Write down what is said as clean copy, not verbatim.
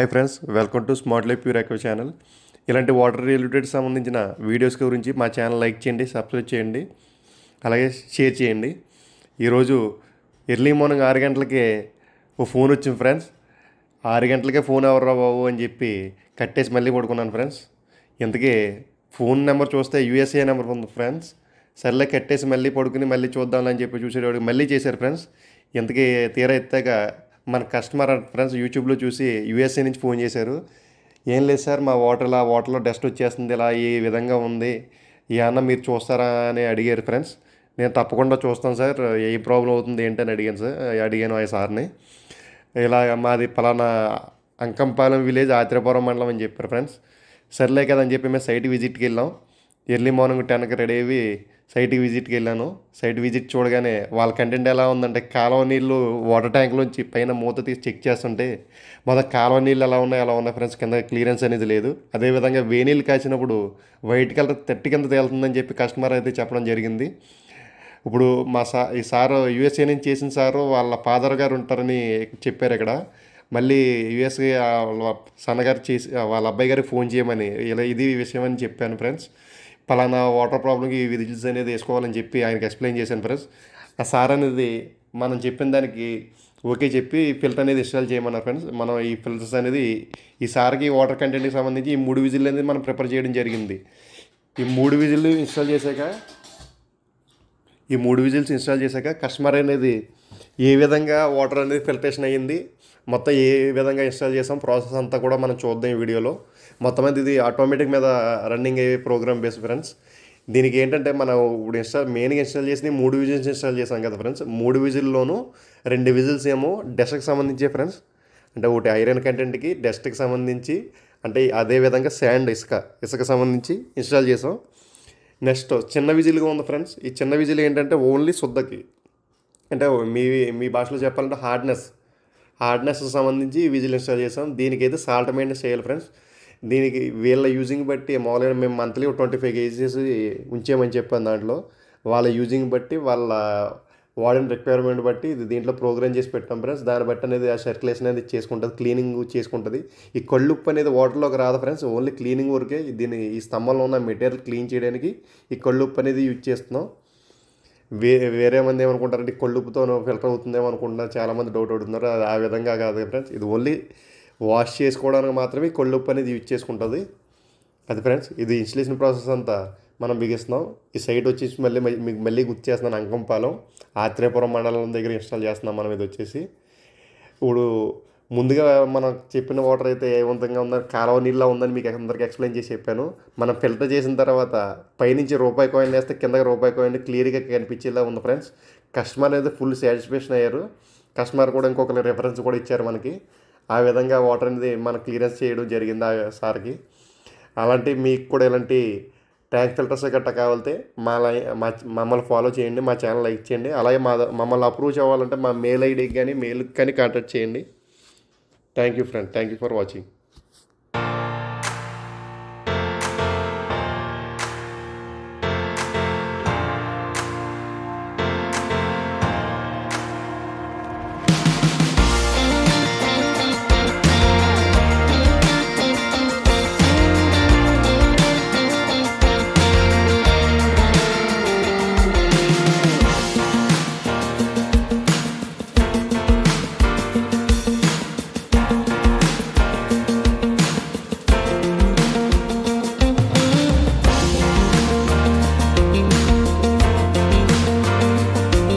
Hi friends, welcome to smart life pure eco channel. ఇలాంటి water related సంబంధించిన videos గురించి మా ఛానల్ లైక్ చేయండి, సబ్స్క్రైబ్ చేయండి, అలాగే షేర్ చేయండి. ఈరోజు ఎర్లీ మార్నింగ్ 6 గంటలకే ఓ ఫోన్ వచ్చింది ఫ్రెండ్స్. 6 గంటలకే ఫోన్ ఎవర్రా బాబు అని చెప్పి కట్టేసి మళ్ళీ పడుకున్నాను ఫ్రెండ్స్. ఇంతకీ ఫోన్ నెంబర్ చూస్తే యూఎస్ఏ నెంబర్ ఉంది ఫ్రెండ్స్. సర్లే కట్టేసి మళ్ళీ పడుకుని మళ్ళీ చూద్దామని చెప్పి చూసేవాడికి మళ్ళీ చేశారు ఫ్రెండ్స్. ఇంతకీ తీరా ఎత్తాక మన కస్టమర్ ఫ్రెండ్స్ యూట్యూబ్లో చూసి యూఎస్ఏ నుంచి ఫోన్ చేశారు. ఏం లేదు సార్, మా వాటర్లో డస్ట్ వచ్చేస్తుంది, ఇలా ఈ విధంగా ఉంది, ఏమన్నా మీరు చూస్తారా అని అడిగారు ఫ్రెండ్స్. నేను తప్పకుండా చూస్తాను సార్, ఏ ప్రాబ్లం అవుతుంది ఏంటని అడిగాను ఆ సార్ని. ఇలా మాది పలానా అంకంపాలెం విలేజ్ ఆత్రేయపురం మండలం అని చెప్పారు ఫ్రెండ్స్. సర్లే కదని చెప్పి మేము సైట్ విజిట్కి వెళ్ళాం. ఎర్లీ మార్నింగ్ 10కి రెడీ అయ్యి సైట్కి విజిట్కి వెళ్ళాను. సైట్ విజిట్ చూడగానే వాళ్ళ కంటెంట్ ఎలా ఉందంటే, కాలువ నీళ్ళు వాటర్ ట్యాంక్లోంచి పైన మూత తీసి చెక్ చేస్తుంటే మొదటి కాలువ నీళ్ళు ఎలా ఉన్నాయి ఫ్రెండ్స్, కింద క్లియరెన్స్ అనేది లేదు. అదేవిధంగా వేనీళ్ళు కాచినప్పుడు వైట్ కలర్ తట్టి కింద తేలుతుందని చెప్పి కస్టమర్ అయితే చెప్పడం జరిగింది. ఇప్పుడు ఈ సారు యూఎస్ఏ నుంచి చేసిన సారు వాళ్ళ ఫాదర్ గారు ఉంటారని చెప్పారు ఇక్కడ. మళ్ళీ యూఎస్ఏ వాళ్ళ సన్నగారు చేసి వాళ్ళ అబ్బాయి గారికి ఫోన్ చేయమని ఇలా ఇది విషయం అని చెప్పాను ఫ్రెండ్స్. పలానా వాటర్ ప్రాబ్లంకి ఈ విజిల్స్ అనేది వేసుకోవాలని చెప్పి ఆయనకి ఎక్స్ప్లెయిన్ చేశాను ఫ్రెండ్స్. ఆ సార్ అనేది మనం చెప్పిన దానికి ఓకే చెప్పి ఫిల్టర్ అనేది ఇన్స్టాల్ చేయమన్నారు ఫ్రెండ్స్. మనం ఈ ఫిల్టర్స్ అనేది ఈ సార్కి వాటర్ కంటెంట్కి సంబంధించి ఈ 3 విజిల్ అనేది మనం ప్రిపేర్ చేయడం జరిగింది. ఈ 3 విజిల్లు ఇన్స్టాల్ చేశాక కస్టమర్ అనేది ఏ విధంగా వాటర్ అనేది ఫిల్టరేషన్ అయ్యింది, మొత్తం ఏ విధంగా ఇన్స్టాల్ చేసాం ప్రాసెస్ అంతా కూడా మనం చూద్దాం ఈ వీడియోలో. మొత్తం అనేది ఇది ఆటోమేటిక్ మీద రన్నింగ్ అయ్యే ప్రోగ్రామ్ బేస్ ఫ్రెండ్స్. దీనికి ఏంటంటే మనం ఇప్పుడు మెయిన్గా ఇన్స్టాల్ చేసి 3 విజిల్స్ ఇన్స్టాల్ చేసాం కదా ఫ్రెండ్స్. 3 విజిల్లోనూ 2 విజిల్స్ ఏమో డస్ట్కి సంబంధించే ఫ్రెండ్స్. అంటే ఒకటి ఐరన్ కంటెంట్కి, డస్ట్కి సంబంధించి, అంటే అదేవిధంగా శాండ్ ఇసుక సంబంధించి ఇన్స్టాల్ చేసాం. నెక్స్ట్ చిన్న విజిల్గా ఉంది ఫ్రెండ్స్. ఈ చిన్న విజిల్ ఏంటంటే ఓన్లీ శుద్ధకి, అంటే మీ భాషలో చెప్పాలంటే హార్డ్నెస్ సంబంధించి విజిల్ ఇన్స్టాల్ చేసాం. దీనికైతే సాల్ట్ మెయింటెన్స్ చేయాలి ఫ్రెండ్స్. దీనికి వీళ్ళ యూజింగ్ బట్టి మామూలుగా మేము మంత్లీ 25 kgs ఉంచామని చెప్పాను. దాంట్లో వాళ్ళ యూజింగ్ బట్టి, వాళ్ళ వాడిన రిక్వైర్మెంట్ బట్టి ఇది దీంట్లో ప్రోగ్రామ్ చేసి పెట్టాం ఫ్రెండ్స్. దాన్ని బట్టి అనేది ఆ సర్క్యులేషన్ అనేది చేసుకుంటుంది, క్లీనింగ్ చేసుకుంటుంది. ఈ కళ్ళుప్పు అనేది వాటర్లోకి రాదు ఫ్రెండ్స్, ఓన్లీ క్లీనింగ్ వరకే. ఈ స్తంభంలో ఉన్న మెటీరియల్ క్లీన్ చేయడానికి ఈ కళ్ళుప్పు అనేది యూజ్ చేస్తున్నాం. వేరే మంది ఏమనుకుంటారంటే కళ్ళుప్పుతో ఫిల్టర్ అవుతుందేమో అనుకుంటున్నారు, చాలామంది డౌట్ అడుగుతున్నారు. అది ఆ విధంగా కాదు ఫ్రెండ్స్, ఇది ఓన్లీ వాష్ చేసుకోవడానికి మాత్రమే కళ్ళుప్పు అనేది యూజ్ చేసుకుంటుంది. అది ఫ్రెండ్స్, ఇది ఇన్స్టలేషన్ ప్రాసెస్ అంతా మనం బిగిస్తున్నాం. ఈ సైట్ వచ్చేసి మళ్ళీ గుర్తు చేస్తున్నాను, అంకంపాలెం ఆత్రేయపురం మండలం దగ్గర ఇన్స్టాల్ చేస్తున్నాం మనం. ఇది వచ్చేసి ఇప్పుడు ముందుగా మనం చెప్పిన వాటర్ అయితే ఏ విధంగా ఉందని, కాలువ నీళ్ళ ఉందని మీకు అందరికీ ఎక్స్ప్లెయిన్ చేసి చెప్పాను. మనం ఫిల్టర్ చేసిన తర్వాత పైనుంచి రూపాయి కాయిన్ వేస్తే కిందకి రూపాయి కాయిన్ క్లియర్గా కనిపించేలా ఉంది ఫ్రెండ్స్. కస్టమర్ అయితే ఫుల్ సాటిస్ఫాక్షన్ అయ్యారు. కస్టమర్ కూడా ఇంకొకరు రెఫరెన్స్ కూడా ఇచ్చారు మనకి. ఆ విధంగా వాటర్ అనేది మనం క్లియరెన్స్ చేయడం జరిగింది ఆ సార్కి. అలాంటి మీకు కూడా ఇలాంటి ట్యాంక్ ఫిల్టర్స్ గట్టా కావాలంటే మమ్మల్ని ఫాలో చేయండి, మా ఛానల్ లైక్ చేయండి. అలాగే మమ్మల్ని అప్రూవ్ అవ్వాలంటే మా మెయిల్ ఐడికి కానీ కాంటాక్ట్ చేయండి. Thank you friend, thank you for watching.